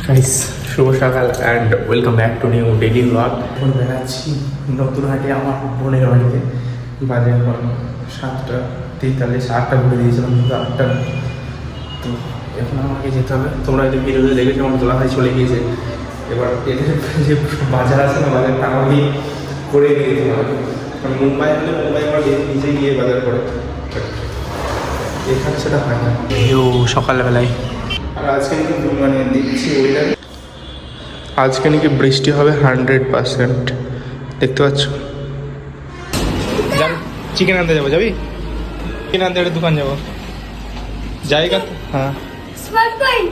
Guys শুভ সকাল and welcome back to new daily blog. এখন বেড়াচ্ছি নতুন হাটে আমার বোনের বাড়িতে। বাজে এখন 7:43, 8টা ঘুরে দিয়েছিলাম কিন্তু 8টা না। তো এখন আমাকে যেতে হবে। তোমরা হয়তো ভিডিওতে দেখেছো আমার দোলাভাই চলে গিয়েছে। এবার এদের যে বাজার আছে না, বাজারটা আমাকেই করে নিয়ে যেতে হবে। কারণ মুম্বাই হলে মুম্বাই আমার নিজে গিয়ে বাজার করে, এখানে সেটা হয় না। এও সকালবেলায় আর আজকে কিন্তু মানে দেখছি ওয়েদার, আজকে নাকি বৃষ্টি হবে 100%। দেখতে পাচ্ছ। চিকেন আনতে যাবো, যাবি? চিকেন আনতে একটা দোকান যাবো, জায়গা তো হ্যাঁ स्मार्ट पॉइंट।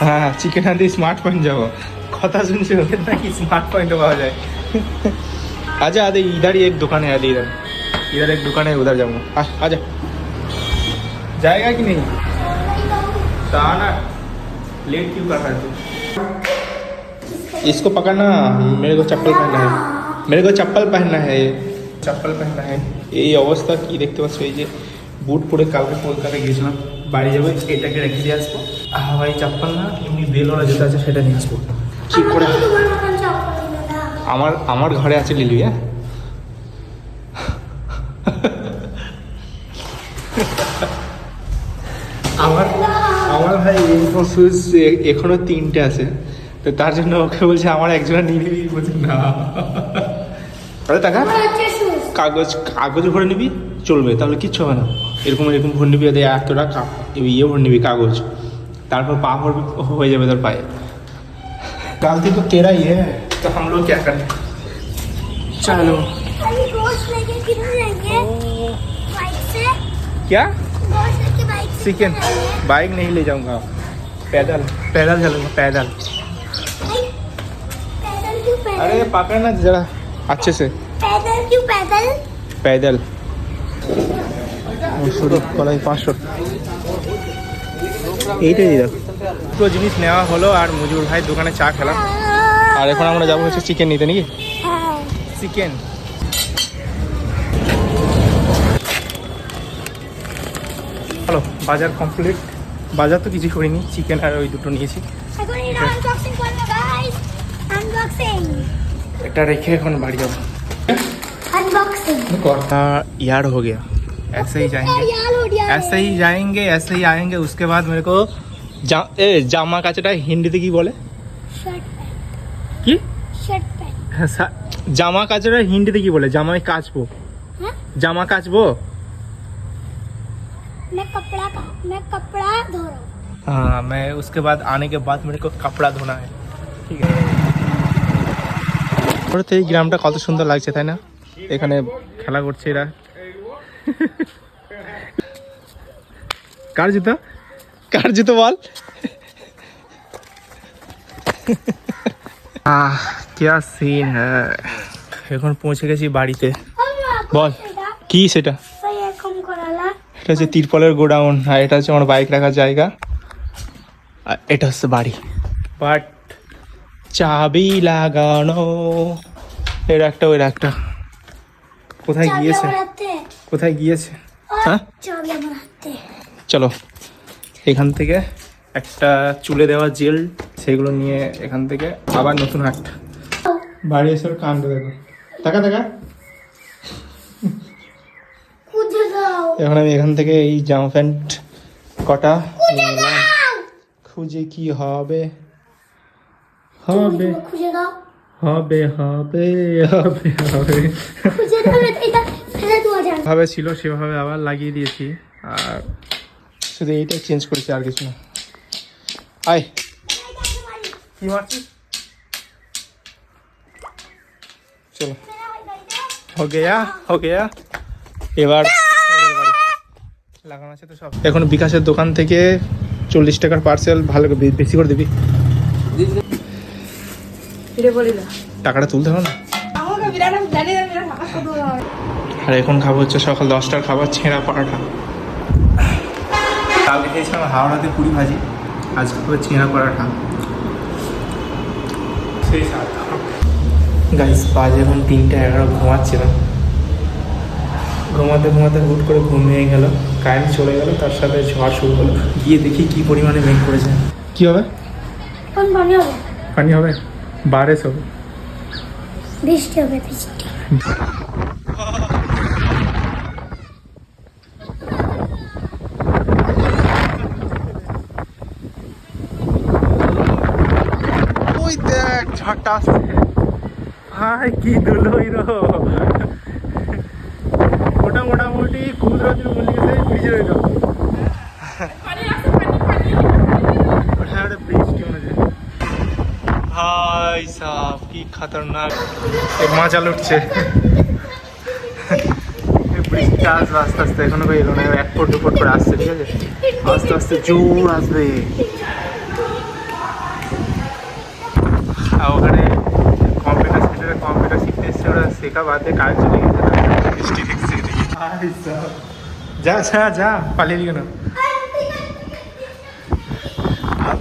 হ্যাঁ চিকেন আনতে স্মার্ট পয়েন্ট যাবো। কথা শুনছি ওদের নাকি स्मार्ट पॉइंट पावा जाए। आजा आधे इधर ही एक दुकान है, आधे इधर इधर एक दुकान है, उधर जाऊंगा। आजा, जाएगा कि नहीं? तो आना, लेट क्यों कर रहा है तू? इसको पकड़ना, मेरे को चप्पल पहनना है, मेरे को चप्पल पहनना है, चप्पल पहनना है। এই অবস্থা কি দেখতে পাচ্ছ, এই যে বুট পরে কালকে কলকাতা গিয়েছিলাম, বাড়ি যাবো এটাকে রেখে দিয়ে আসবো। ভাই চপ্পল না, এমনি বেলওয়ালা যেটা আছে সেটা নিয়ে আসবো। ঠিক করে আমার ঘরে আছে লিলু। হ্যাঁ আমার ভাই ইউনিফর্ম শুজ এখনো 3টে আছে, তো তার জন্য ওকে বলছে আমার একজনের নিয়ে নিবি, বলছে না। আরে টাকা কাগজ ভরে নিবি চলবে, তাহলে কিচ্ছু হবে না। এরকম ভরে নিবি, এতটা ইয়ে ভরে নিবি কাগজ, তারপর পা ভরবি, হয়ে যাবে তোর পায়ে। गलती तो तेरा ही है, तो हम लोग क्या करें। चलो गोश्त लेके किधर जाएंगे? बाइक से। क्या गोश्त लेके बाइक से चिकन? बाइक नहीं ले जाऊंगा, पैदल चलूंगा, पैदल। पैदल क्यों पैदल? अरे पकड़ना जरा अच्छे से। पैदल क्यों पैदल? पैदल শুরু কলাই 500 এইটাই দেখো। দুটো জিনিস নেওয়া হলো আর মুজিবুর ভাই দোকানে চা খেলাম। আর এখন আমরা যাবো হচ্ছে চিকেন নিতে, নাকি হ্যাঁ চিকেন। হ্যালো, বাজার কমপ্লিট। বাজার তো কিছু করিনি, চিকেন আর ওই দুটো নিয়েছি। এখন এটা আনবক্সিং করব গাইস, আনবক্সিং। এটা রেখে এখন বাড়ি যাবো। अनबॉक्सिंग यार हो गया, ऐसे ही जाएंगे, ऐसे ही जाएंगे, ऐसे ही आएंगे। उसके बाद मेरे को জামা কাচটা হিন্দিতে কি বলে? Shirt pant. কি शर्ट पैंट? জামা কাচটা হিন্দিতে কি বলে? জামাই কাচবো, हाँ? জামা কাচবো। मैं कपड़ा धो रहा हूँ। हाँ, मैं उसके बाद आने के बाद मेरे को कपड़ा धोना है, ঠিক আছে। এই গ্রামটা কত সুন্দর লাগছে, তাই না? এখানে খেলা করছে এরা। কার জুতো বল। क्या सीन है। এখন পৌঁছে গেছি বাড়িতে। বল কি সেটা? এটা হচ্ছে তিরপলের গোডাউন, আর এটা হচ্ছে আমার বাইক রাখার জায়গা, আর এটা হচ্ছে বাড়ি। বাট চাবি লাগানো, এর একটা ওর একটা। কোথায় গিয়েছে হ্যাঁ চলো, এখান থেকে একটা চুলে দেওয়া জেল, সেগুলো নিয়ে এখান থেকে আবার নতুন হাট। বাড়ি এসে ওর কাণ্ড দেখো, দেখা এখন আমি এখান থেকে এই জামা প্যান্ট কটা নিলাম। খুঁজে কি হবে হবে হবে হবে হবে হবে ভাবে ছিল সেভাবে আবার লাগিয়ে দিয়েছি, আর শুধু এইটা চেঞ্জ করেছি, আর কিছু না। আয় কি মারছিস? চলো, হো গেয়া এবার লাগানো আছে তো সব। এখন বিকাশের দোকান থেকে 40 টাকার পার্সেল, ভালো বেশি করে দিবি, টাকাটা তুলতে হবে না। আর এখন খাবো হচ্ছে সকাল 10টার খাবার, ছেঁড়া পরাঠা। কালকে খেয়েছিলাম হাওড়াতে পুরি ভাজি, আজকে খাবো ছেঁড়া পরাঠা। সেই সাত গাইস, বাজে এখন 3:11, ঘুমাচ্ছিলাম। ঘুমাতে হুট করে ঘুমিয়ে গেল, কারেন্ট চলে গেল, তার সাথে ঝড় শুরু হলো। গিয়ে দেখি কি পরিমাণে মেঘ করেছে। কি হবে? কোন পানি হবে? পানি হবে, বারিশ হবে। বৃষ্টি হবে, বৃষ্টি। ওই দেখ ঝড়টা আসছে ভাই, কি দুলোই রো। ওটা মোটামুটি কুদরতের বলে গেছে ভিজে রইল। বৃষ্টি মনে হয়। ভাই সাহ কি খতরনাক মজা লুটছে। বৃষ্টি আসবে আস্তে আস্তে, এখনো এলো না, 1 ফুট 2 ফুট করে আসছে, ঠিক আছে, আস্তে আস্তে জোর আসবে। ওখানে কম্পিউটার শিখতে এসছে, ওরা শেখা বাদে কাজ চলে গেছে, বৃষ্টি দেখছে। যা যা যা, পালিয়ে দিও না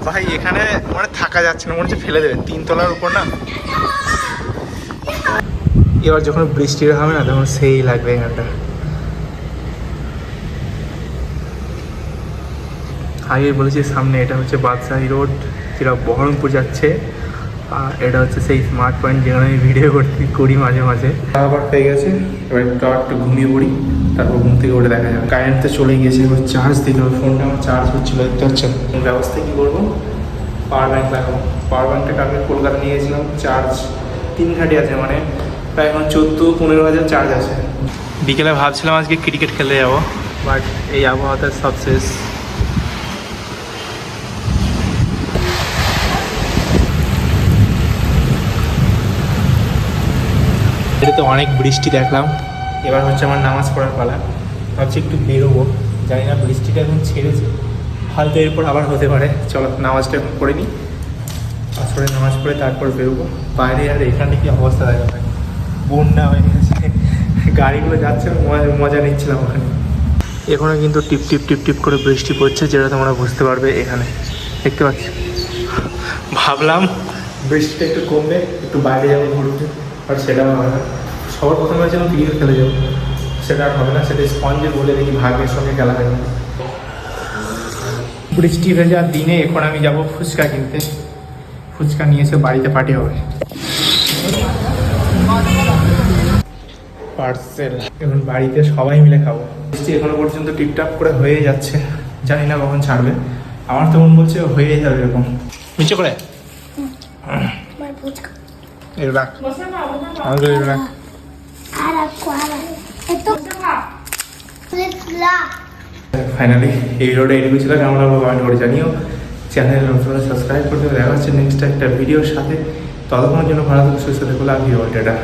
ভাই। এখানে মানে থাকা যাচ্ছে না, মনে হচ্ছে ফেলে দেবে, 3 তলার উপর না। এবার যখন বৃষ্টিটা হবে না, তখন সেই লাগবে এখানটা। আগে বলেছি সামনে এটা হচ্ছে বাদশাহী রোড, যেটা বহরমপুর যাচ্ছে। আর এটা হচ্ছে সেই স্মার্ট পয়েন্ট যেখানে আমি ভিডিও করি মাঝে মাঝে। আবার পেয়ে গেছে, এবার একটু ঘুমিয়ে পড়ি, তারপর ঘুম থেকে উঠে দেখা যাবে। কারেন্ট তো চলে গিয়েছে, এবার চার্জ দিতে হবে। ফোনটা আমার চার্জ হচ্ছিলো, দেখতে হচ্ছে। ব্যবস্থা কী করবো, পাওয়ার ব্যাঙ্ক লাগাবো। পাওয়ার ব্যাঙ্কটা কালকে কলকাতা নিয়ে গেছিলাম, চার্জ 3 ঘাটি আছে, মানে প্রায় এখন 14-15 হাজার চার্জ আছে। বিকেলে ভাবছিলাম আজকে ক্রিকেট খেলতে যাবো, বাট এই আবহাওয়াতে সব শেষ। এটা তো অনেক বৃষ্টি দেখলাম, এবার হচ্ছে আমার নামাজ পড়ার পালা। ভাবছি একটু বেরোবো, জানি না বৃষ্টিটা এখন ছেড়েছে, হয়তো এরপর আবার হতে পারে। চলো নামাজটা এখন পড়ে নিই, আসরে নামাজ পড়ে তারপর বেরোবো। বাইরে আর এখানে কি অবস্থা দেখা যায়, বন্যা হয়ে গেছে, গাড়িগুলো যাচ্ছে, মজা নিচ্ছিলাম ওখানে। এখনও কিন্তু টিপ টিপ টিপ টিপ করে বৃষ্টি পড়ছে, যেটা তোমরা বুঝতে পারবে এখানে দেখতে পাচ্ছি। ভাবলাম বৃষ্টিটা একটু কমবে, একটু বাইরে যাবো ঘুরতে, আর সেটাও হবে না। সবার প্রথমে হয়েছিলাম ক্রিকেট খেলে যাবো, সেটা আর হবে না। সেটা স্পঞ্জে বলে দেখি ভাগ্যের সঙ্গে খেলা হয় না। বৃষ্টি ভেজার দিনে এখন আমি যাব ফুচকা কিনতে। ফুচকা নিয়ে এসে বাড়িতে পার্টি হবে। পার্সেল এখন বাড়িতে সবাই মিলে খাবো। বৃষ্টি এখনো পর্যন্ত টিপটাপ করে হয়ে যাচ্ছে, জানি না কখন ছাড়বে। আমার তো মন বলছে হয়ে যাবে এরকম। নিচে করে এর রাখ, আমাদের এর রাখ। ফাইনালি এই রোডে এটুকু ছিল। কেমন লাগলো কমেন্ট করে জানিও। চ্যানেল নতুন সাবস্ক্রাইব করতে দেখা হচ্ছে নেক্সট একটা ভিডিওর সাথে। ততক্ষণের জন্য ভালো থেকে সুস্থ থেকো। Love you all, tata.